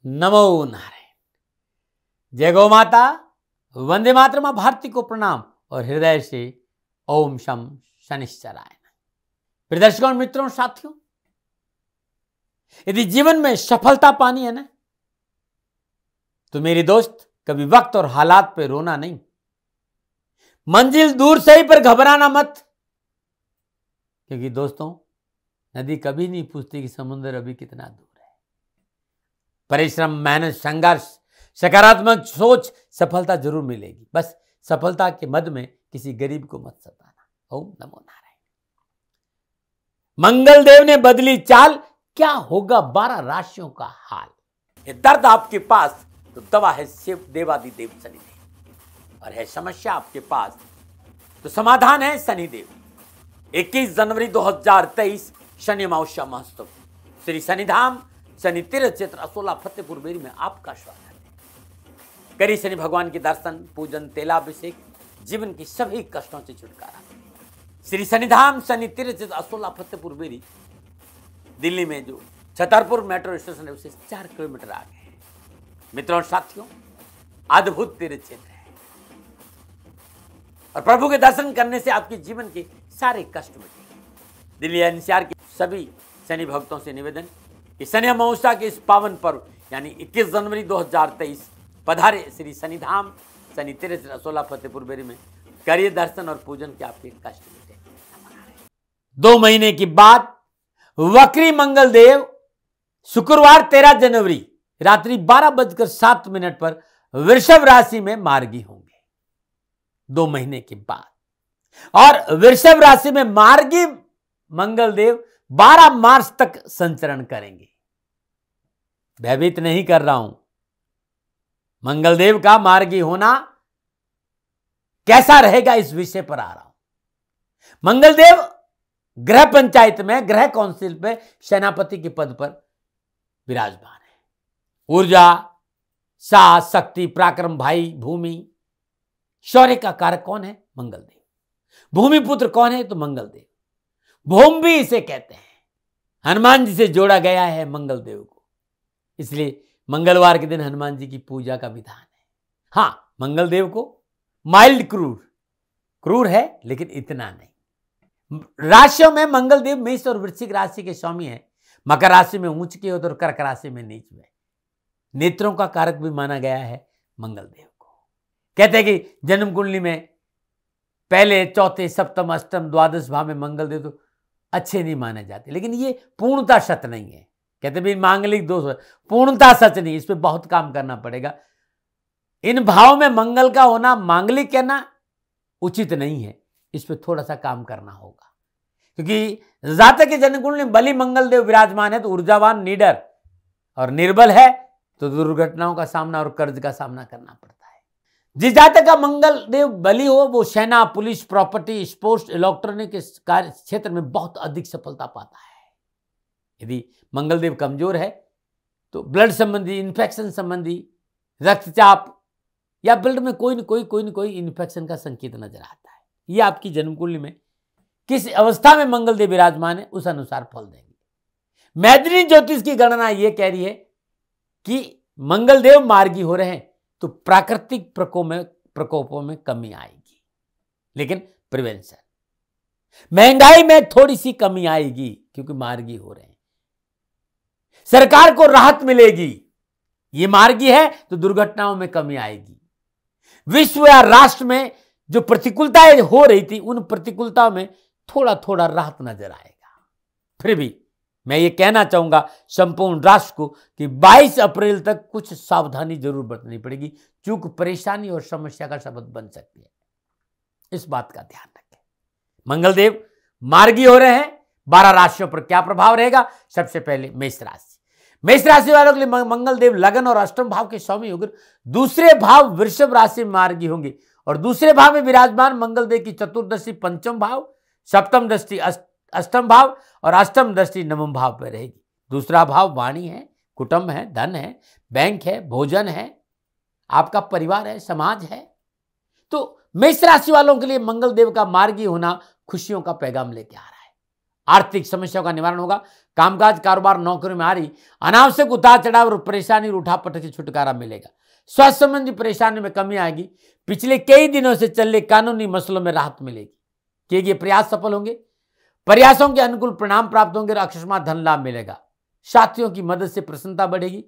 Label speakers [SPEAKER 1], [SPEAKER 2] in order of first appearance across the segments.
[SPEAKER 1] नमो नारायण। जय गौ माता, वंदे मातरम। भारती को प्रणाम और हृदय से ओम शम शनिश्चराय। प्रिय दर्शकों, मित्रों, साथियों, यदि जीवन में सफलता पानी है ना, तो मेरे दोस्त कभी वक्त और हालात पे रोना नहीं। मंजिल दूर से ही पर घबराना मत, क्योंकि दोस्तों नदी कभी नहीं पूछती कि समुद्र अभी कितना दूर है। परिश्रम, मेहनत, संघर्ष, सकारात्मक सोच, सफलता जरूर मिलेगी। बस सफलता के मद में किसी गरीब को मत सताना। ओम नमो नारायण। मंगल देव ने बदली चाल, क्या होगा 12 राशियों का हाल। ये दर्द आपके पास तो दवा है शिव देवादिदेव शनिदेव, और है समस्या आपके पास तो समाधान है शनिदेव। 21 जनवरी 2023 शनि अमावस्या महोत्सव, श्री शनिधाम शनि तीर्थ क्षेत्र असोला फतेहपुर बेरी में आपका स्वागत है। करिए शनि भगवान के दर्शन, पूजन, तेलाभिषेक, जीवन की सभी कष्टों से छुटकारा। श्री शनिधाम शनि तीर्थ क्षेत्र असोला फतेहपुर बेरी, दिल्ली में जो छतरपुर मेट्रो स्टेशन है उससे 4 किलोमीटर आगे है। मित्रों और साथियों, अद्भुत तीर्थ क्षेत्र है और प्रभु के दर्शन करने से आपके जीवन के सारे कष्ट मिटेंगे। दिल्ली एनसीआर के सभी शनि भक्तों से निवेदन कि शनि अमावस्या के इस पावन पर्व यानी 21 जनवरी 2023 पधारे श्री शनिधाम शनि तीर्थ असोला फतेहपुर बेरी में, करिए दर्शन और पूजन के आपके कष्ट मिटेंगे। 2 महीने के बाद वक्री मंगल देव शुक्रवार 13 जनवरी रात्रि 12:07 पर वृषभ राशि में मार्गी होंगे। 2 महीने के बाद, और वृषभ राशि में मार्गी मंगल देव 12 मार्च तक संचरण करेंगे। भयभीत नहीं कर रहा हूं। मंगल देव का मार्गी होना कैसा रहेगा इस विषय पर आ रहा हूं। मंगल देव ग्रह पंचायत में, ग्रह काउंसिल पे सेनापति के पद पर विराजमान है। ऊर्जा, साहस, शक्ति, पराक्रम, भाई, भूमि, शौर्य का कारक कौन है? मंगल देव। भूमि पुत्र कौन है? तो मंगल देव। भूम भी इसे कहते हैं। हनुमान जी से जोड़ा गया है मंगल देव को, इसलिए मंगलवार के दिन हनुमान जी की पूजा का विधान है। हां, मंगल देव को माइल्ड क्रूर है, लेकिन इतना नहीं। राशियों में मंगल देव मेष और वृश्चिक राशि के स्वामी है। मकर राशि में उच्च के और कर्क राशि में नीच में। नेत्रों का कारक भी माना गया है मंगल देव को। कहते हैं कि जन्म कुंडली में पहले, चौथे, सप्तम, अष्टम, द्वादश भाव में मंगल देव तो अच्छे नहीं माने जाते, लेकिन ये पूर्णता सत्य नहीं है। कहते भी मांगलिक दोष, पूर्णता सच नहीं, इस पे बहुत काम करना पड़ेगा। इन भाव में मंगल का होना मांगलिक कहना उचित नहीं है, इस पे थोड़ा सा काम करना होगा। क्योंकि जातक के जन्म कुंडली में बलि मंगल देव विराजमान है तो ऊर्जावान, निडर और निर्बल है तो दुर्घटनाओं का सामना और कर्ज का सामना करना पड़ता है। जिस जातक का मंगल देव बलि हो वो सेना, पुलिस, प्रॉपर्टी, स्पोर्ट्स, इलेक्ट्रॉनिक के कार्य क्षेत्र में बहुत अधिक सफलता पाता है। यदि मंगल देव कमजोर है तो ब्लड संबंधी, इन्फेक्शन संबंधी, रक्तचाप या ब्लड में कोई न कोई इन्फेक्शन का संकेत नजर आता है। ये आपकी जन्म कुंडली में किस अवस्था में मंगल देव विराजमान है उस अनुसार फल देंगे। मैथिली ज्योतिष की गणना यह कह रही है कि मंगल देव मार्गी हो रहे हैं तो प्राकृतिक प्रकोपों में कमी आएगी, लेकिन प्रिवेंशन, महंगाई में थोड़ी सी कमी आएगी क्योंकि मार्गी हो रहे हैं। सरकार को राहत मिलेगी, ये मार्गी है तो दुर्घटनाओं में कमी आएगी। विश्व या राष्ट्र में जो प्रतिकूलताएं हो रही थी उन प्रतिकूलताओं में थोड़ा थोड़ा राहत नजर आएगा। फिर भी मैं ये कहना चाहूंगा संपूर्ण राष्ट्र को कि 22 अप्रैल तक कुछ सावधानी जरूर बरतनी पड़ेगी। चूक परेशानी और समस्या का सबब बन सकती है, इस बात का ध्यान रखें। मंगलदेव मार्गी हो रहे हैं। 12 राशियों पर क्या प्रभाव रहेगा? सबसे पहले मेष राशि। मेष राशि वालों के लिए मंगल देव लगन और अष्टम भाव के स्वामी होंगे। दूसरे भाव वृषभ राशि में मार्गी होंगे और दूसरे भाव में विराजमान मंगल देव की चतुर्दशी पंचम भाव, सप्तम दृष्टि अष्टम भाव और अष्टम दृष्टि नवम भाव पर रहेगी। दूसरा भाव वाणी है, कुटुंब है, धन है, बैंक है, भोजन है, आपका परिवार है, समाज है। तो मेष राशि वालों के लिए मंगल देव का मार्गी होना खुशियों का पैगाम लेके आ रहा है। आर्थिक समस्याओं का निवारण होगा। कामकाज, कारोबार, नौकरी में आ रही अनावश्यक उतार चढ़ाव और परेशानी और उठापटक से छुटकारा मिलेगा। स्वास्थ्य संबंधी परेशानी में कमी आएगी। पिछले कई दिनों से चल रहे कानूनी मसलों में राहत मिलेगी। किए गए प्रयास सफल होंगे। प्रयासों के अनुकूल परिणाम प्राप्त होंगे और अकस्मात धन लाभ मिलेगा। साथियों की मदद से प्रसन्नता बढ़ेगी।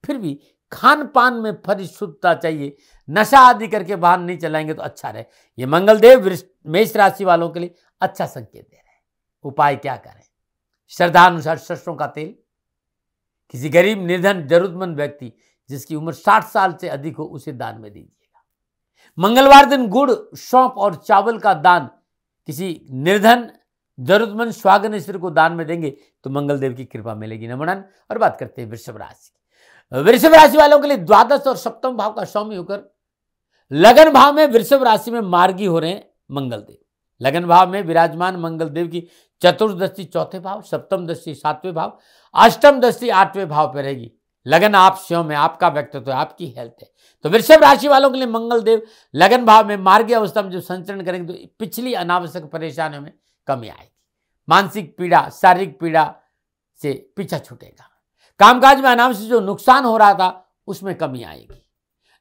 [SPEAKER 1] फिर भी खान पान में परिशुद्धता चाहिए। नशा आदि करके वाहन नहीं चलाएंगे तो अच्छा रहे। ये मंगलदेव मेष राशि वालों के लिए अच्छा संकेत दे रहे हैं। उपाय क्या करें? श्रद्धा अनुसार सरसों का तेल किसी गरीब, निर्धन, जरूरतमंद व्यक्ति जिसकी उम्र 60 साल से अधिक हो उसे दान में दीजिएगा। मंगलवार दिन गुड़, सौंफ और चावल का दान किसी निर्धन, जरूरतमंद, स्वागन स्त्री को दान में देंगे तो मंगलदेव की कृपा मिलेगी। नमन। और बात करते हैं वृषभ राशि। वृषभ राशि वालों के लिए द्वादश और सप्तम भाव का स्वामी होकर लगन भाव में वृषभ राशि में मार्गी हो रहे हैं मंगलदेव। लगन भाव में विराजमान मंगलदेव की चतुर्थ दृष्टि चौथे भाव, सप्तम दृष्टि सातवें भाव, अष्टम दृष्टि आठवें भाव पर रहेगी। लगन आप स्वयं में, आपका व्यक्तित्व है, आपकी हेल्थ है। तो वृषभ राशि वालों के लिए मंगलदेव लगन भाव में मार्गीय अवस्था में जो संचरण करेंगे तो पिछली अनावश्यक परेशानियों में कमी आएगी। मानसिक पीड़ा, शारीरिक पीड़ा से पीछा छूटेगा। कामकाज में अनावश्यक जो नुकसान हो रहा था उसमें कमी आएगी।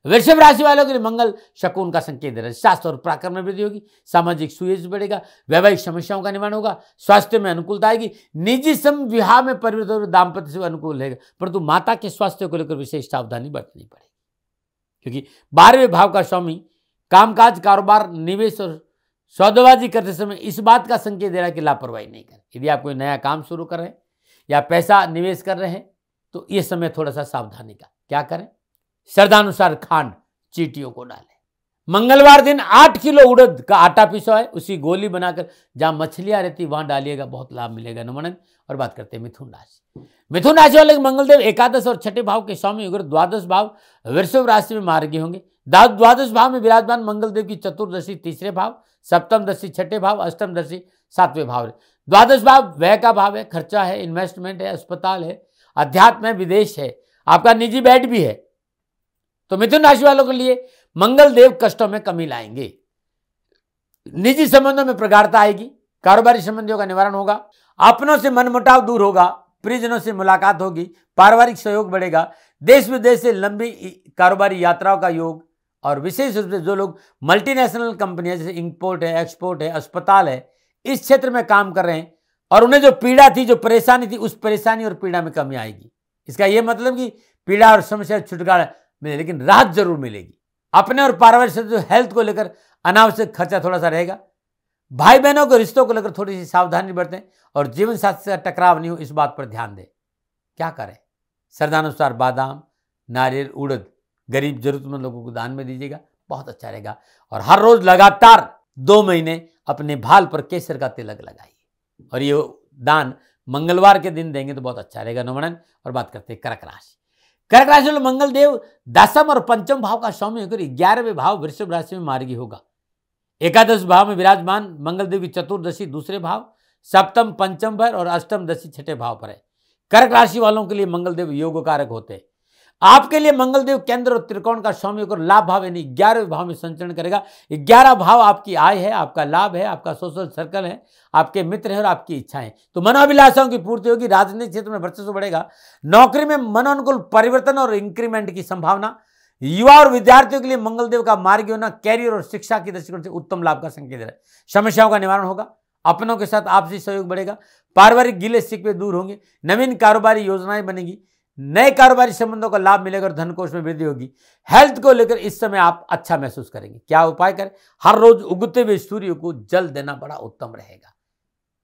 [SPEAKER 1] वृषभ राशि वालों के लिए मंगल शकुन का संकेत दे रहा है। शास्त्र और पराक्रम में वृद्धि होगी। सामाजिक सुयश बढ़ेगा। वैवाहिक समस्याओं का निवारण होगा। स्वास्थ्य में अनुकूलता आएगी। निजी विवाह में परिवर्तन और दाम्पत्य से अनुकूल रहेगा। परंतु माता के स्वास्थ्य को लेकर विशेष सावधानी बरतनी पड़ेगी, क्योंकि 12वें भाव का स्वामी कामकाज, कारोबार, निवेश और सौदेबाजी करते समय इस बात का संकेत दे रहा है कि लापरवाही नहीं करें। यदि आप कोई नया काम शुरू कर रहे हैं या पैसा निवेश कर रहे हैं तो ये समय थोड़ा सा सावधानी का। क्या करें? श्रद्धानुसार खांड चींटियों को डालें। मंगलवार दिन 8 किलो उड़द का आटा पिसा है, उसी गोली बनाकर जहां मछलियां रहती वहां डालिएगा, बहुत लाभ मिलेगा। नमन। और बात करते हैं मिथुन राशि। मिथुन राशि वाले मंगलदेव एकादश और छठे भाव के स्वामी होकर द्वादश भाव वृषभ राशि में मार्गी होंगे। द्वादश भाव में विराजमान मंगलदेव की चतुर्दशी तीसरे भाव, सप्तम दशी छठे भाव, अष्टम दशी सातवें भाव। द्वादश भाव व्यय का भाव है, खर्चा है, इन्वेस्टमेंट है, अस्पताल है, अध्यात्म है, विदेश है, आपका निजी बेड भी है। तो मिथुन राशि वालों के लिए मंगलदेव कष्टों में कमी लाएंगे। निजी संबंधों में प्रगाढ़ता आएगी। कारोबारी संबंधियों का निवारण होगा। अपनों से मनमुटाव दूर होगा। प्रियजनों से मुलाकात होगी। पारिवारिक सहयोग बढ़ेगा। देश विदेश से लंबी कारोबारी यात्राओं का योग। और विशेष रूप से जो लोग मल्टीनेशनल कंपनियां जैसे इंपोर्ट है, एक्सपोर्ट है, अस्पताल है, इस क्षेत्र में काम कर रहे हैं और उन्हें जो पीड़ा थी, जो परेशानी थी, उस परेशानी और पीड़ा में कमी आएगी। इसका यह मतलब कि पीड़ा और समस्या छुटकारा मिले, लेकिन राहत जरूर मिलेगी। अपने और पारिवारिक जो हेल्थ को लेकर अनावश्यक खर्चा थोड़ा सा रहेगा। भाई बहनों के रिश्तों को लेकर थोड़ी सी सावधानी बरतें और जीवन साथी से टकराव नहीं हो, इस बात पर ध्यान दें। क्या करें? श्रद्धानुसार बादाम, नारियल, उड़द गरीब जरूरतमंद लोगों को दान में दीजिएगा, बहुत अच्छा रहेगा। और हर रोज लगातार 2 महीने अपने भाल पर केसर का तिलक लगाइए और ये दान मंगलवार के दिन देंगे तो बहुत अच्छा रहेगा। नमन। और बात करते हैं कर्क राशि। कर्क राशि में मंगलदेव दसम और पंचम भाव का स्वामी होकर 11वें भाव वृषभ राशि में मार्गी होगा। एकादश भाव में विराजमान मंगलदेव की चतुर्दशी दूसरे भाव, सप्तम पंचम पर और अष्टम दशी छठे भाव पर है। कर्क राशि वालों के लिए मंगलदेव योग कारक होते हैं। आपके लिए मंगलदेव केंद्र और त्रिकोण का स्वामी होकर लाभ भाव यानी 11वें भाव में संचरण करेगा। 11 भाव आपकी आय है, आपका लाभ है, आपका सोशल सर्कल है, आपके मित्र हैं और आपकी इच्छाएं। तो मनोभिलाषाओं की पूर्ति होगी। राजनीतिक क्षेत्र में वर्चस्व बढ़ेगा। नौकरी में मनोनुकूल परिवर्तन और इंक्रीमेंट की संभावना। युवा और विद्यार्थियों के लिए मंगलदेव का मार्ग होना कैरियर और शिक्षा की दृष्टिकोण से उत्तम लाभ का संकेत है। समस्याओं का निवारण होगा। अपनों के साथ आपसी सहयोग बढ़ेगा। पारिवारिक गिले शिकवे दूर होंगे। नवीन कारोबारी योजनाएं बनेगी। नए कारोबारी संबंधों का लाभ मिलेगा और धन कोष में वृद्धि होगी। हेल्थ को लेकर इस समय आप अच्छा महसूस करेंगे। क्या उपाय करें? हर रोज उगते हुए सूर्य को जल देना बड़ा उत्तम रहेगा।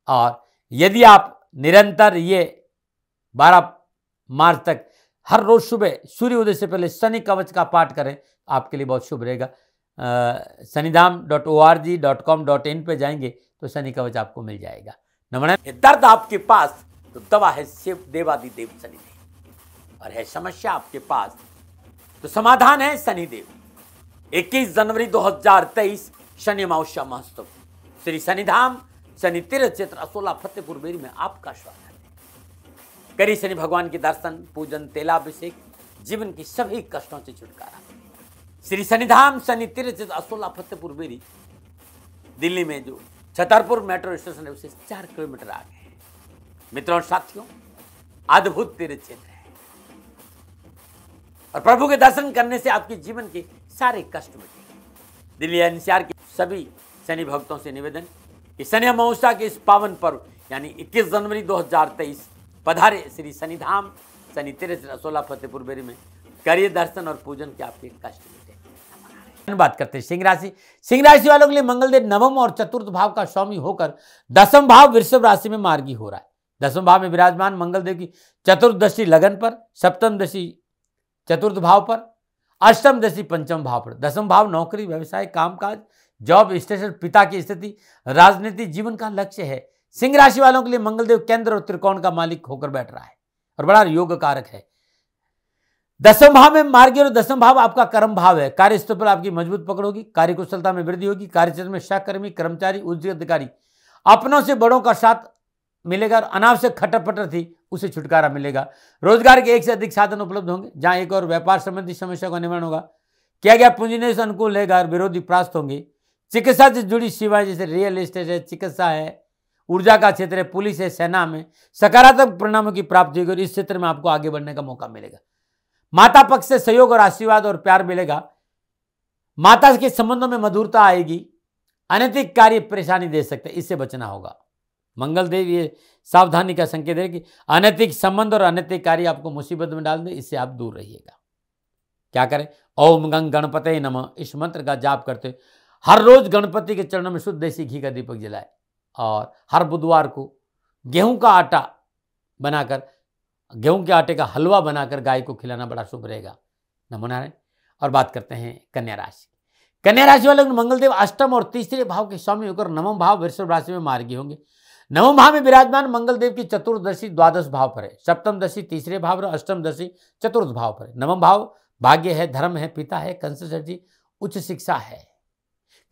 [SPEAKER 1] और यदि आप निरंतर ये 12 मार्च तक हर रोज सुबह सूर्य उदय से पहले शनि कवच का पाठ करें, आपके लिए बहुत शुभ रहेगा। sanidham.org.com.in पे जाएंगे तो शनि कवच आपको मिल जाएगा। नमन। दर्द आपके पास तो दवा है शिव देवादिदेव शनिदेव, और है समस्या आपके पास तो समाधान है शनिदेव। 21 जनवरी 2023 शनि अमावस्या महोत्सव श्री शनिधाम शनि तीर्थ क्षेत्र असोला फतेहपुर बेरी में आपका स्वागत है। करिए शनि भगवान के दर्शन, पूजन, तेलाभिषेक, जीवन की सभी कष्टों से छुटकारा। श्री शनिधाम शनि तीर्थ क्षेत्र असोला फतेहपुर बेरी दिल्ली में जो छतरपुर मेट्रो स्टेशन है उससे 4 किलोमीटर आगे है। मित्रों और साथियों, अद्भुत तीर्थ क्षेत्र है और प्रभु के दर्शन करने से आपके जीवन के सारे कष्ट मिटेंगे। दिल्ली एनसीआर के सभी शनि भक्तों से निवेदन कि शनि अमावस्या के इस पावन पर्व यानी 21 जनवरी 2023 पधारे श्री शनिधाम शनि तीर्थ रसोला फतेहपुर बेरी में करिए दर्शन और पूजन के आपके कष्ट मिटे। बात करते हैं सिंह राशि। सिंह राशि वालों के लिए मंगलदेव नवम और चतुर्थ भाव का स्वामी होकर दसम भाव वृषभ राशि में मार्गी हो रहा है। दसम भाव में विराजमान मंगलदेव की चतुर्दशी लगन पर, सप्तम दशी चतुर्थ भाव पर, अष्टम दशी पंचम भाव पर। दसम भाव नौकरी, व्यवसाय, कामकाज, जॉब, स्टेशन, पिता की स्थिति, राजनीति, जीवन का लक्ष्य है। सिंह राशि वालों के लिए मंगलदेव केंद्र और त्रिकोण का मालिक होकर बैठ रहा है और बड़ा योग कारक है। दसम भाव में मार्गी और दसम भाव आपका कर्म भाव है। कार्यस्थल पर आपकी मजबूत पकड़ होगी, कार्यकुशलता में वृद्धि होगी, कार्यक्षेत्र में सहकर्मी, कर्मचारी, उच्च अधिकारी, अपनों से बड़ों का साथ मिलेगा और अनावश्यक खटर पटर थी उसे छुटकारा मिलेगा। रोजगार के एक से अधिक साधन उपलब्ध होंगे, जहां एक और व्यापार संबंधी समस्या का निवारण होगा। किया गया पूंजी निवेश अनुकूल रहेगा और विरोधी परास्त होंगे। चिकित्सा से जुड़ी सेवाएं जैसे रियल एस्टेट है, चिकित्सा है, ऊर्जा का क्षेत्र है, पुलिस है, सेना में सकारात्मक परिणामों की प्राप्ति होगी और इस क्षेत्र में आपको आगे बढ़ने का मौका मिलेगा। माता पक्ष से सहयोग और आशीर्वाद और प्यार मिलेगा। माता के संबंधों में मधुरता आएगी। अनैतिक कार्य परेशानी दे सकते हैं, इससे बचना होगा। मंगलदेव ये सावधानी का संकेत है कि अनैतिक संबंध और अनैतिक कार्य आपको मुसीबत में डाल दे, इससे आप दूर रहिएगा। क्या करें? ओम गंग गणपते नमः इस मंत्र का जाप करते हर रोज गणपति के चरणों में शुद्ध देसी घी का दीपक जलाए और हर बुधवार को गेहूं का आटा बनाकर, गेहूं के आटे का हलवा बनाकर गाय को खिलाना बड़ा शुभ रहेगा। नमो नारायण। और बात करते हैं कन्या राशि। कन्या राशि वाले मंगलदेव अष्टम और तीसरे भाव के स्वामी होकर नवम भाव वृषभ राशि में मार्गी होंगे। नवम भाव में विराजमान मंगलदेव की चतुर्दशी द्वादश भाव पर है, सप्तम दशी तीसरे भाव पर, अष्टम दशी चतुर्थ भाव पर है। नवम भाव भाग्य है, धर्म है, पिता है, कंसल्टेंसी, उच्च शिक्षा है।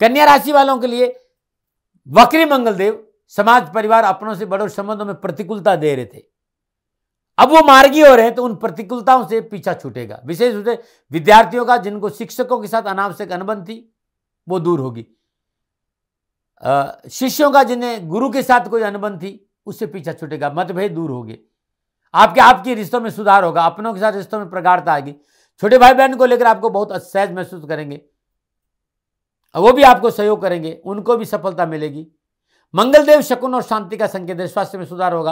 [SPEAKER 1] कन्या राशि वालों के लिए वक्री मंगलदेव समाज, परिवार, अपनों से बड़ों संबंधों में प्रतिकूलता दे रहे थे, अब वो मार्गी हो रहे हैं तो उन प्रतिकूलताओं से पीछा छूटेगा। विशेष रूप से विद्यार्थियों का, जिनको शिक्षकों के साथ अनावश्यक अनबन थी, वो दूर होगी। शिष्यों का, जिन्हें गुरु के साथ कोई अनबन थी, उससे पीछा छूटेगा। मतभेद दूर होंगे। आपके रिश्तों में सुधार होगा। अपनों के साथ रिश्तों में प्रगाढ़ता आएगी। छोटे भाई बहन को लेकर आपको बहुत असहज महसूस करेंगे, वो भी आपको सहयोग करेंगे, उनको भी सफलता मिलेगी। मंगलदेव शकुन और शांति का संकेत है। स्वास्थ्य में सुधार होगा।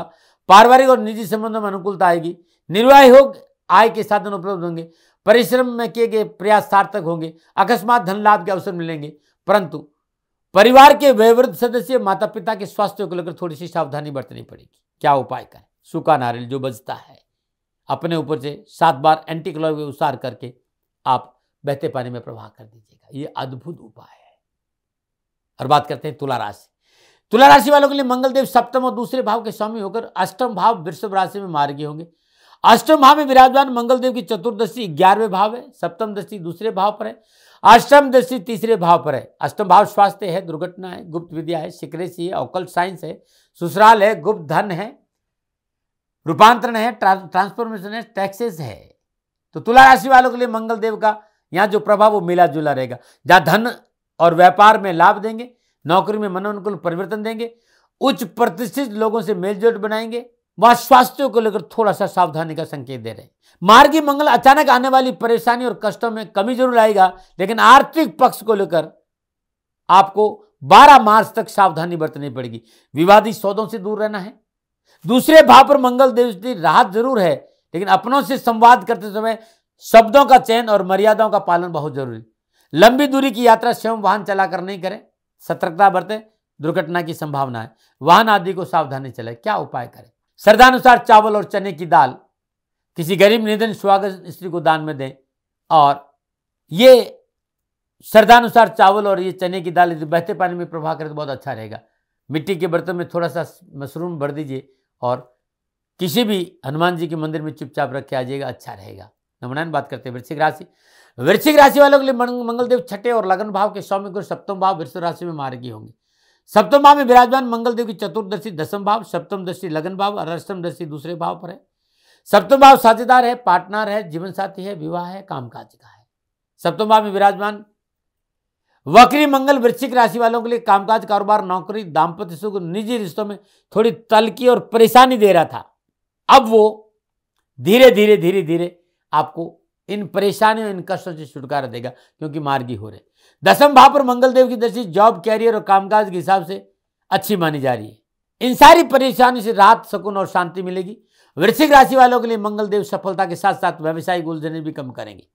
[SPEAKER 1] पारिवारिक और निजी संबंधों में अनुकूलता आएगी। निर्वाह योग, आय के साधन उपलब्ध होंगे। परिश्रम में किए गए प्रयास सार्थक होंगे। अकस्मात धन लाभ के अवसर मिलेंगे, परंतु परिवार के वयोवृद्ध सदस्य, माता पिता के स्वास्थ्य को लेकर थोड़ी सी सावधानी बरतनी पड़ेगी। क्या उपाय करें? सूखा नारियल जो बचता है, अपने ऊपर से 7 बार एंटी क्लॉक उसार करके आप बहते पानी में प्रवाह कर दीजिएगा। ये अद्भुत उपाय है। और बात करते हैं तुला राशि। तुला राशि वालों के लिए मंगलदेव सप्तम और दूसरे भाव के स्वामी होकर अष्टम भाव वृषभ राशि में मार्गी होंगे। अष्टम भाव में विराजमान मंगलदेव की चतुर्दशी 11वें भाव है, सप्तम दृष्टि दूसरे भाव पर है, अष्टम दृष्टि तीसरे भाव पर है। अष्टम भाव स्वास्थ्य है, दुर्घटना है, गुप्त विद्या है, सिक्रेसी है, ऑकल्ट साइंस है, ससुराल है, गुप्त धन है, रूपांतरण है, ट्रांसफॉर्मेशन है, टैक्सेस है। तो तुला राशि वालों के लिए मंगलदेव का यहाँ जो प्रभाव वो मिला जुला रहेगा। जहाँ धन और व्यापार में लाभ देंगे, नौकरी में मनोनुकूल परिवर्तन देंगे, उच्च प्रतिष्ठित लोगों से मेलजोल बनाएंगे, वहां स्वास्थ्य को लेकर थोड़ा सा सावधानी का संकेत दे रहे हैं। मार्गी मंगल अचानक आने वाली परेशानी और कष्टों में कमी जरूर आएगा, लेकिन आर्थिक पक्ष को लेकर आपको 12 मार्च तक सावधानी बरतनी पड़ेगी। विवादी सौदों से दूर रहना है। दूसरे भाव पर मंगल देव की राहत जरूर है, लेकिन अपनों से संवाद करते समय शब्दों का चयन और मर्यादाओं का पालन बहुत जरूरी। लंबी दूरी की यात्रा स्वयं वाहन चलाकर नहीं करें, सतर्कता बरतें, दुर्घटना की संभावना है। वाहन आदि को सावधानी चलाएं। क्या उपाय करें? श्रद्धानुसार चावल और चने की दाल किसी गरीब निर्धन स्वागत स्त्री को दान में दें, और ये श्रद्धानुसार चावल और ये चने की दाल यदि बहते पानी में प्रवाह करें तो बहुत अच्छा रहेगा। मिट्टी के बर्तन में थोड़ा सा मशरूम भर दीजिए और किसी भी हनुमान जी के मंदिर में चुपचाप रख के आ जाइएगा, अच्छा रहेगा। नमनान बात करते हैं वृश्चिक राशि। वृश्चिक राशि वालों के लिए मंगलदेव छठे और लगन भाव के स्वामी को सप्तम भाव वृश्चिक राशि में मार्गी होंगे। सप्तम भाव में विराजमान मंगलदेव की चतुर्दशी दसम भाव, सप्तम दृष्टि लगन भाव और अष्टम दृष्टि दूसरे भाव पर है। सप्तम भाव साझेदार है, पार्टनर है, जीवन साथी है, विवाह है, कामकाज का है। सप्तम भाव में विराजमान वक्री मंगल वृश्चिक राशि वालों के लिए कामकाज, कारोबार, नौकरी, दाम्पत्य सुख, निजी रिश्तों में थोड़ी तल्खी और परेशानी दे रहा था। अब वो धीरे धीरे धीरे धीरे आपको इन परेशानियों, इन कष्टों से छुटकारा देगा, क्योंकि मार्गी हो रहे। दसम भाव पर मंगल देव की दृष्टि जॉब, कैरियर और कामकाज के हिसाब से अच्छी मानी जा रही है। इन सारी परेशानी से राहत, सुकून और शांति मिलेगी। वृश्चिक राशि वालों के लिए मंगल देव सफलता के साथ साथ व्यवसायिक उलझनें भी कम करेंगे।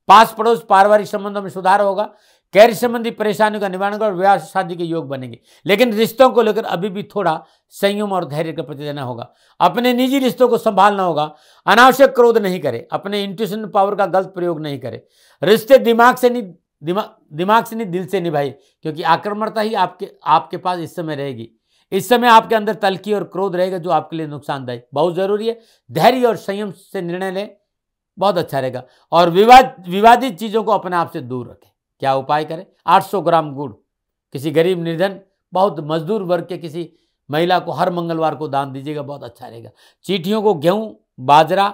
[SPEAKER 1] पास पड़ोस, पारिवारिक संबंधों में सुधार होगा। कैरियर संबंधी परेशानियों का निवारण होगा और विवाह शादी के योग बनेंगे। लेकिन रिश्तों को लेकर अभी भी थोड़ा संयम और धैर्य का प्रति देना होगा। अपने निजी रिश्तों को संभालना होगा। अनावश्यक क्रोध नहीं करे। अपने इंट्यूशन पावर का गलत प्रयोग नहीं करे। रिश्ते दिमाग से नहीं दिल से निभाइए, क्योंकि आक्रामकता ही आपके पास इस समय रहेगी। इस समय आपके अंदर तल्खी और क्रोध रहेगा, जो आपके लिए नुकसानदायक बहुत जरूरी है। धैर्य और संयम से निर्णय लें, बहुत अच्छा रहेगा। और विवादित चीजों को अपने आप से दूर रखें। क्या उपाय करें? 800 ग्राम गुड़ किसी गरीब, निर्धन, बहुत मजदूर वर्ग के किसी महिला को हर मंगलवार को दान दीजिएगा, बहुत अच्छा रहेगा। चींटियों को गेहूं, बाजरा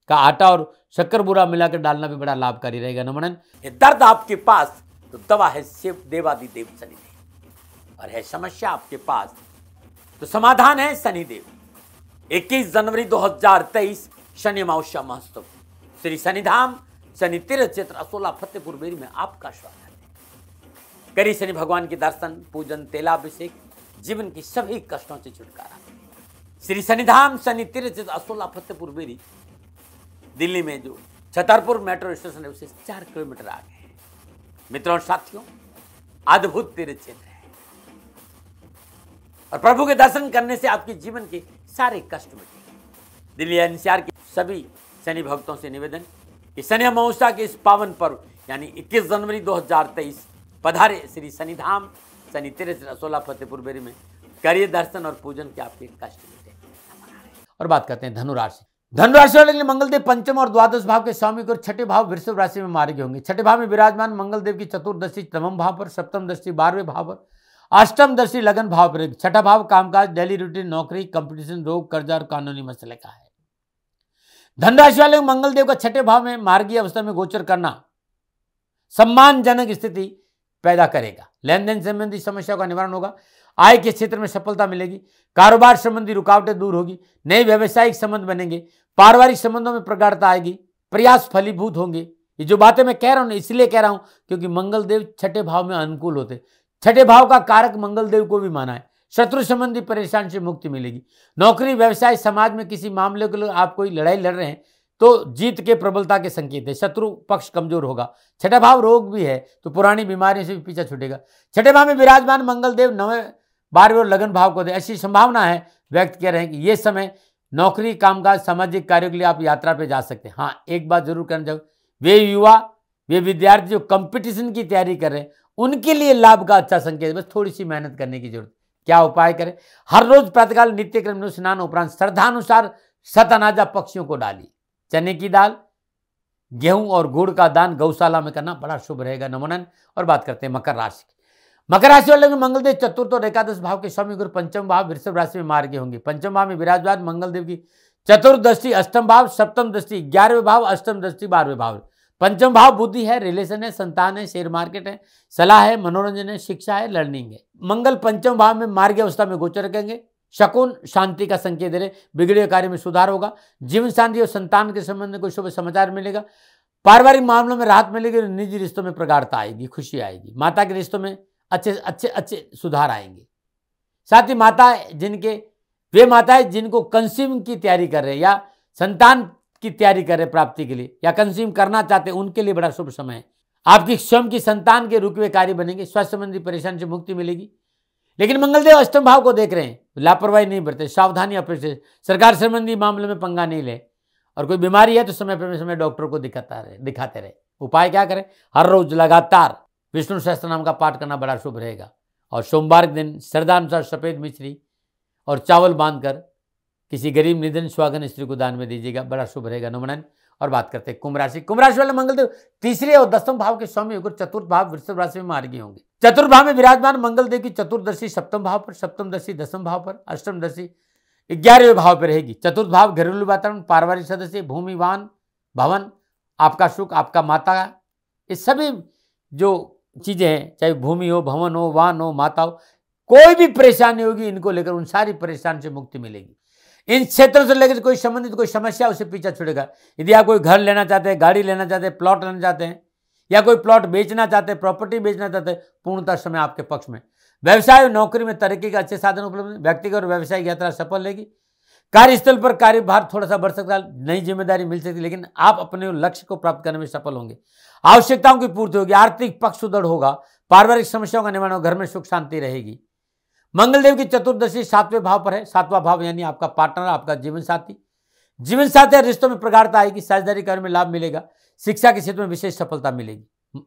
[SPEAKER 1] का आटा और शक्कर बूरा मिलाकर डालना भी बड़ा लाभकारी रहेगा। नमन, दर्द आपके पास तो दवा है शिव देवादिदेव शनिदेव, और है समस्या आपके पास तो समाधान है शनिदेव। 21 जनवरी 2023 शनि अमावस्या महोत्सव, श्री शनिधाम शनि तीर्थ क्षेत्र असोला फतेहपुर बेरी में आपका स्वागत है। करिए शनि भगवान के दर्शन, पूजन, तेलाभिषेक, जीवन की सभी कष्टों से छुटकारा। श्री शनिधाम शनि तीर्थ क्षेत्र असोला फतेहपुर बेरी, दिल्ली में जो छतरपुर मेट्रो स्टेशन है उससे 4 किलोमीटर आगे है। मित्रों और साथियों, अद्भुत तीर्थ क्षेत्र है और प्रभु के दर्शन करने से आपके जीवन के सारे कष्ट मिटेंगे। दिल्ली एनसीआर के सभी शनि भक्तों से निवेदन कि शनि अमावस्या के इस पावन पर्व यानी 21 जनवरी 2023 पधारे श्री शनिधाम शनि तीर्थ असोला फतेहपुर बेरी में, करिए दर्शन और पूजन के आपके कष्ट मिटे। और बात करते हैं धनुराशि। धनुराशि वाले के लिए मंगल देव पंचम और द्वादश भाव के स्वामी और छठे भाव वृषभ राशि में मार्गी होंगे। छठे भाव में विराजमान मंगल देव की चतुर्दशी नवम भाव पर, सप्तम दृष्टि 12वें भाव पर, अष्टम दृष्टि लगन भाव पर। छठा भाव कामकाज, डेली रूटीन, नौकरी, कंपटीशन, रोग, कर्जा और कानूनी मसले का है। धनराशि वाले मंगल देव का छठे भाव में मार्गी अवस्था में गोचर करना सम्मानजनक स्थिति पैदा करेगा। लेन देन संबंधी समस्याओं का निवारण होगा। आय के क्षेत्र में सफलता मिलेगी। कारोबार संबंधी रुकावटें दूर होगी। नए व्यवसायिक संबंध बनेंगे। पारिवारिक संबंधों में प्रगाढ़ता आएगी। प्रयास फलीभूत होंगे। ये जो बातें मैं कह रहा हूं इसलिए कह रहा हूं क्योंकि मंगल देव छठे भाव में अनुकूल होते। छठे भाव का कारक मंगल देव को भी माना है। शत्रु संबंधी परेशानी से मुक्ति मिलेगी। नौकरी, व्यवसाय, समाज में किसी मामले के लिए आप कोई लड़ाई लड़ रहे हैं तो जीत के प्रबलता के संकेत है। शत्रु पक्ष कमजोर होगा। छठा भाव रोग भी है तो पुरानी बीमारियों से भी पीछा छूटेगा। छठे भाव में विराजमान मंगल देव 9वें, 12वें और लगन भाव को दे, ऐसी संभावना है। व्यक्त कर रहे हैं कि ये समय नौकरी, कामकाज, सामाजिक कार्यों के लिए आप यात्रा पे जा सकते हैं। हाँ, एक बात जरूर करना चाहूँ, वे युवा, वे विद्यार्थी जो कंपटीशन की तैयारी कर रहे हैं उनके लिए लाभ का अच्छा संकेत है। बस थोड़ी सी मेहनत करने की जरूरत। क्या उपाय करें? हर रोज प्रातःकाल नित्य क्रम में स्नान उपरांत श्रद्धानुसार सतनाजा पक्षियों को डालिए। चने की दाल, गेहूं और गुड़ का दान गौशाला में करना बड़ा शुभ रहेगा। नमन। और बात करते हैं मकर राशि की। मकर राशि वाले में मंगल देव चतुर्थ और एकादश भाव के स्वामी गुरु पंचम भाव वृषभ राशि में मार्गी होंगे। पंचम भाव में विराजमान मंगल देव की चतुर्दृष्टि अष्टम भाव, सप्तम दृष्टि 11वें भाव, अष्टम दृष्टि 12वें भाव। पंचम भाव बुद्धि है, रिलेशन है, संतान है, शेयर मार्केट है, सलाह है, मनोरंजन है, शिक्षा है, लर्निंग है। मंगल पंचम भाव में मार्गी अवस्था में गोचर करेंगे। शकुन शांति का संकेत दे रहे। बिगड़े कार्य में सुधार होगा। जीवन शांति और संतान के संबंध में कोई शुभ समाचार मिलेगा। पारिवारिक मामलों में राहत मिलेगी। निजी रिश्तों में प्रगाढ़ता आएगी, खुशी आएगी। माता के रिश्तों में अच्छे सुधार आएंगे। साथ ही वे माताएं जिनको कंसीव की तैयारी कर रहे हैं या संतान की तैयारी कर रहे हैं प्राप्ति के लिए या कंसीव करना चाहते हैं उनके लिए बड़ा शुभ समय है। आपकी स्वयं की संतान के रुके हुए कार्य बनेंगे। स्वास्थ्य संबंधी परेशानी से मुक्ति मिलेगी। लेकिन मंगलदेव अष्टम भाव को देख रहे हैं, लापरवाही नहीं बरते, सावधानी अपेक्षित। सरकार संबंधी मामले में पंगा नहीं ले और कोई बीमारी है तो समय पर समय डॉक्टर को दिखाते रहे। उपाय क्या करें? हर रोज लगातार विष्णु सहस्त्र नाम का पाठ करना बड़ा शुभ रहेगा। और सोमवार के दिन श्रद्धानुसार सफेद मिश्री और चावल बांधकर किसी गरीब निधन स्वागन स्त्री को दान में दीजिएगा, बड़ा शुभ रहेगा। नमन। और बात करते हैं कुंभ राशि। कुंभ राशि वाले मंगलदेव तीसरे और दसम भाव के स्वामी होकर चतुर्थ भाव वृषभ राशि में मार्गी होंगे। चतुर्थ भाव में विराजमान मंगलदेव की चतुर्दशी सप्तम भाव पर, सप्तम दशी दसम भाव पर, अष्टम दशी 11वें भाव पर रहेगी। चतुर्थ भाव घरेलू वातावरण, पारिवारिक सदस्य, भूमि, वाहन, भवन, आपका सुख, आपका माता, ये सभी जो चीजें हैं, चाहे भूमि हो, भवन हो, वाहन हो, माता हो, कोई भी परेशानी होगी इनको लेकर उन सारी परेशानी से मुक्ति मिलेगी। इन क्षेत्रों से लेकर कोई संबंधित कोई समस्या उसे पीछा छुड़ेगा। यदि आप कोई घर लेना चाहते हैं, गाड़ी लेना चाहते हैं, प्लॉट लेना चाहते हैं, या कोई प्लॉट बेचना चाहते हैं, प्रॉपर्टी बेचना चाहते हैं, पूर्णतः समय आपके पक्ष में। व्यवसाय और नौकरी में तरक्की का अच्छे साधन उपलब्ध हैं। व्यक्तिगत और व्यावसायिक यात्रा सफल रहेगी। कार्यस्थल पर कार्यभार थोड़ा सा बढ़ सकता है, नई जिम्मेदारी मिल सकती है, लेकिन आप अपने लक्ष्य को प्राप्त करने में सफल होंगे। आवश्यकताओं की पूर्ति होगी, आर्थिक पक्ष सुदृढ़ होगा, पारिवारिक समस्याओं का निवारण होगा, घर में सुख शांति रहेगी। मंगलदेव की चतुर्दशी 7वें भाव पर है। 7वां भाव यानी आपका पार्टनर, आपका जीवन साथी। जीवन साथी रिश्तों में प्रगाढ़ता आएगी, साझेदारी कार्य में लाभ मिलेगा, शिक्षा के क्षेत्र में विशेष सफलता मिलेगी।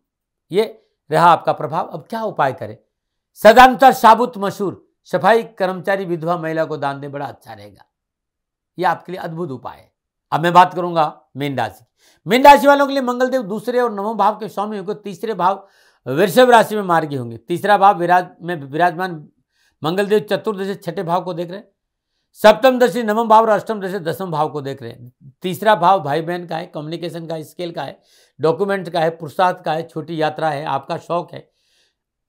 [SPEAKER 1] ये रहा आपका प्रभाव। अब क्या उपाय करें? सदानुसार साबुत मसूर सफाई कर्मचारी विधवा महिला को दान दें, बड़ा अच्छा रहेगा। यह आपके लिए अद्भुत उपाय है। अब मैं बात करूंगा मीन राशि। मीन राशि वालों के लिए मंगलदेव दूसरे और नवम भाव के स्वामी होंगे। तीसरे भाव वृषभ राशि में मार्गी होंगे। तीसरा भाव विराजमान मंगलदेव चतुर्दशी 6ठे भाव को देख रहे हैं। सप्तम दशा नवम भाव और अष्टम दशा 10वें भाव को देख रहे हैं। तीसरा भाव भाई बहन का है, कम्युनिकेशन का, स्केल का है, डॉक्यूमेंट का है, पुरुषार्थ का है, छोटी यात्रा है, आपका शौक है।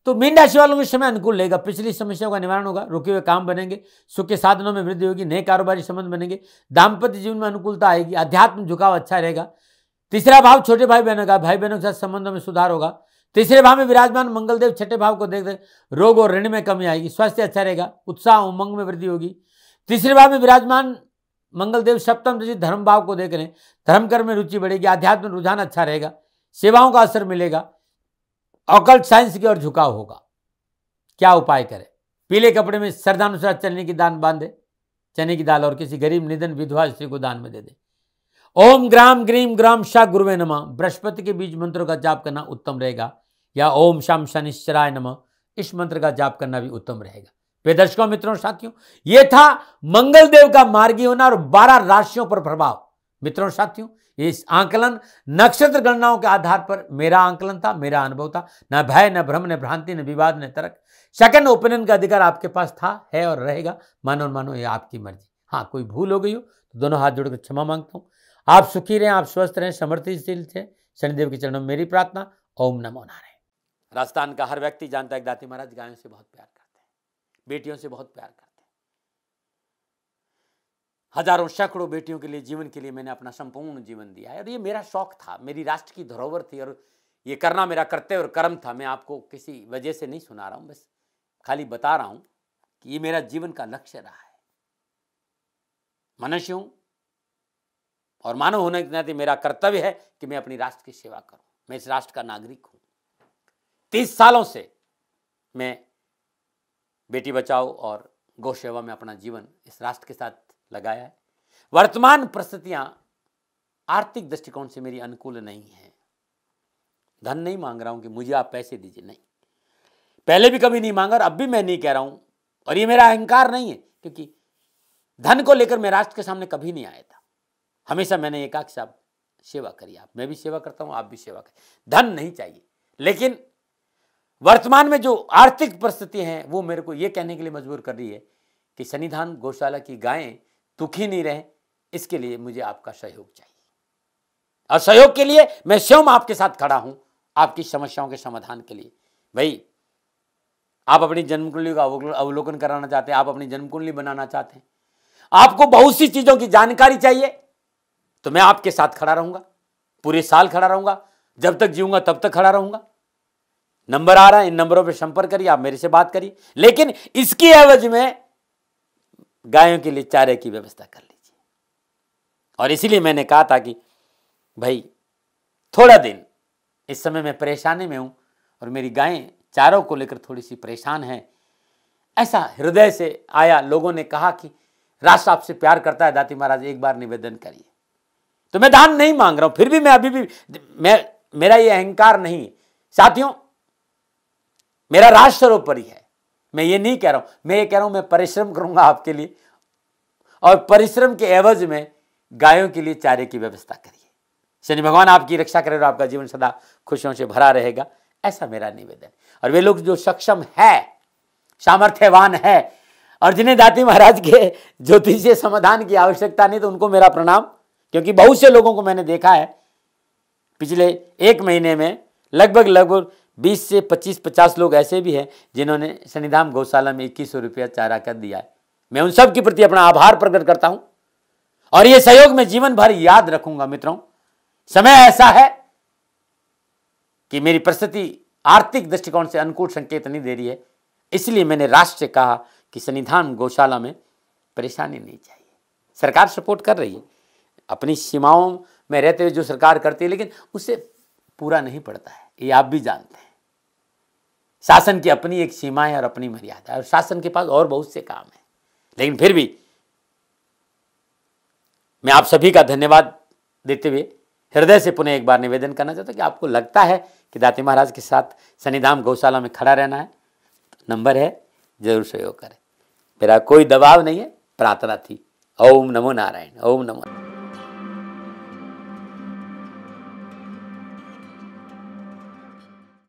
[SPEAKER 1] तो मीन राशि वालों को समय अनुकूल रहेगा। पिछली समस्याओं का निवारण होगा, रुके हुए काम बनेंगे, सुख के साधनों में वृद्धि होगी, नए कारोबारी संबंध बनेंगे, दाम्पत्य जीवन में अनुकूलता आएगी, अध्यात्म झुकाव अच्छा रहेगा। तीसरा भाव छोटे भाई बहनों का, भाई बहनों के साथ संबंधों में सुधार होगा। तीसरे भाव में विराजमान मंगलदेव 6ठे भाव को देख रोग और ऋण में कमी आएगी, स्वास्थ्य अच्छा रहेगा, उत्साह उमंग में वृद्धि होगी। तीसरे भाव में विराजमान मंगलदेव सप्तम दशा धर्म भाव को देख रहे हैं। धर्म कर्म में रुचि बढ़ेगी, आध्यात्म रुझान अच्छा रहेगा, सेवाओं का असर मिलेगा, ऑकल्ट साइंस की ओर झुकाव होगा। क्या उपाय करें? पीले कपड़े में श्रद्धानुसार चने की दान बांधे, चने की दाल, और किसी गरीब निधन विधवा स्त्री को दान में दे दे। ओम ग्राम ग्रीम ग्राम शा गुरुवे नमः बृहस्पति के बीज मंत्रों का जाप करना उत्तम रहेगा, या ओम शम शनिश्चराय नमः इस मंत्र का जाप करना भी उत्तम रहेगा। प्रिय दर्शकों, मित्रों, साथियों, यह था मंगलदेव का मार्गी होना और 12 राशियों पर प्रभाव। मित्रों, साथियों, इस आंकलन नक्षत्र गणनाओं के आधार पर मेरा आंकलन था, मेरा अनुभव था। न भय, न भ्रम, न भ्रांति, न विवाद, न तर्क। सेकंड ओपिनियन का अधिकार आपके पास था, है और रहेगा। मानो मानो, ये आपकी मर्जी। हाँ, कोई भूल हो गई हो तो दोनों हाथ जोड़कर क्षमा मांगता हूं। आप सुखी रहें, आप स्वस्थ रहें, समृद्धिशील थे। शनिदेव के चरणों में मेरी प्रार्थना। ओम नमो नारायण। राजस्थान का हर व्यक्ति जानता है कि दाती महाराज गायों से बहुत प्यार करते हैं, बेटियों से बहुत प्यार करते हैं। हजारों सैकड़ों बेटियों के लिए, जीवन के लिए मैंने अपना संपूर्ण जीवन दिया है, और ये मेरा शौक था, मेरी राष्ट्र की धरोहर थी, और ये करना मेरा कर्तव्य और कर्म था। मैं आपको किसी वजह से नहीं सुना रहा हूं, बस खाली बता रहा हूं कि ये मेरा जीवन का लक्ष्य रहा है। मनुष्य हूं और मानव होने के नाते मेरा कर्तव्य है कि मैं अपनी राष्ट्र की सेवा करूं। मैं इस राष्ट्र का नागरिक हूं। 30 सालों से मैं बेटी बचाओ और गौ सेवा में अपना जीवन इस राष्ट्र के साथ लगाया है। वर्तमान परिस्थितियां आर्थिक दृष्टिकोण से मेरी अनुकूल नहीं है। धन नहीं मांग रहा हूं कि मुझे आप पैसे दीजिए, नहीं, पहले भी कभी नहीं मांगा और अब भी मैं नहीं कह रहा हूं, और ये मेरा अहंकार नहीं है, क्योंकि धन को लेकर मैं राष्ट्र के सामने कभी नहीं आया था। हमेशा मैंने एक आख साहब सेवा करी, आप, मैं भी सेवा करता हूं, आप भी सेवा करें। धन नहीं चाहिए, लेकिन वर्तमान में जो आर्थिक परिस्थिति हैं वो मेरे को ये कहने के लिए मजबूर कर रही है कि सन्निधान गौशाला की गायें दुखी नहीं रहे, इसके लिए मुझे आपका सहयोग चाहिए। और सहयोग के लिए मैं स्वयं आपके साथ खड़ा हूं, आपकी समस्याओं के समाधान के लिए। भाई, आप अपनी जन्म कुंडली का अवलोकन कराना चाहते हैं, आप अपनी जन्म कुंडली बनाना चाहते हैं, आपको बहुत सी चीजों की जानकारी चाहिए, तो मैं आपके साथ खड़ा रहूंगा, पूरे साल खड़ा रहूंगा, जब तक जीऊंगा तब तक खड़ा रहूंगा। नंबर आ रहा है, इन नंबरों पर संपर्क करिए, आप मेरे से बात करिए, लेकिन इसकी एवज में गायों के लिए चारे की व्यवस्था कर लीजिए। और इसीलिए मैंने कहा था कि भाई थोड़ा दिन, इस समय मैं परेशानी में हूं और मेरी गायें चारों को लेकर थोड़ी सी परेशान हैं। ऐसा हृदय से आया, लोगों ने कहा कि राष्ट्र आपसे प्यार करता है दाती महाराज, एक बार निवेदन करिए। तो मैं दान नहीं मांग रहा हूं, फिर भी मैं अभी भी, मेरा ये अहंकार नहीं है साथियों, मेरा राष्ट्र सर्वोपरि है। मैं ये नहीं कह रहा हूं, मैं ये कह रहा हूं मैं परिश्रम करूंगा आपके लिए, और परिश्रम के एवज में गायों के लिए चारे की व्यवस्था करिए। शनि भगवान आपकी रक्षा करे और आपका जीवन सदा खुशियों से भरा रहेगा, ऐसा मेरा निवेदन। और वे लोग जो सक्षम है, सामर्थ्यवान है, और जिन्हें दाती महाराज के ज्योतिषीय समाधान की आवश्यकता नहीं, तो उनको मेरा प्रणाम, क्योंकि बहुत से लोगों को मैंने देखा है पिछले 1 महीने में लगभग 20 से 25-50 लोग ऐसे भी हैं जिन्होंने शनिधाम गौशाला में 2100 रुपया चारा कर दिया है। मैं उन सब के प्रति अपना आभार प्रकट करता हूं और ये सहयोग मैं जीवन भर याद रखूंगा। मित्रों, समय ऐसा है कि मेरी परिस्थिति आर्थिक दृष्टिकोण से अनुकूल संकेत नहीं दे रही है, इसलिए मैंने राष्ट्र से कहा कि शनिधाम गौशाला में परेशानी नहीं चाहिए। सरकार सपोर्ट कर रही है, अपनी सीमाओं में रहते हुए जो सरकार करती है, लेकिन उससे पूरा नहीं पड़ता है, ये आप भी जानते हैं। शासन की अपनी एक सीमा है और अपनी मर्यादा है और शासन के पास और बहुत से काम है, लेकिन फिर भी मैं आप सभी का धन्यवाद देते हुए हृदय से पुनः एक बार निवेदन करना चाहता हूं कि आपको लगता है कि दाती महाराज के साथ शनिधाम गौशाला में खड़ा रहना है, नंबर है, जरूर सहयोग करें। मेरा कोई दबाव नहीं है, प्रार्थना थी। ओम नमो नारायण। ओम नमो।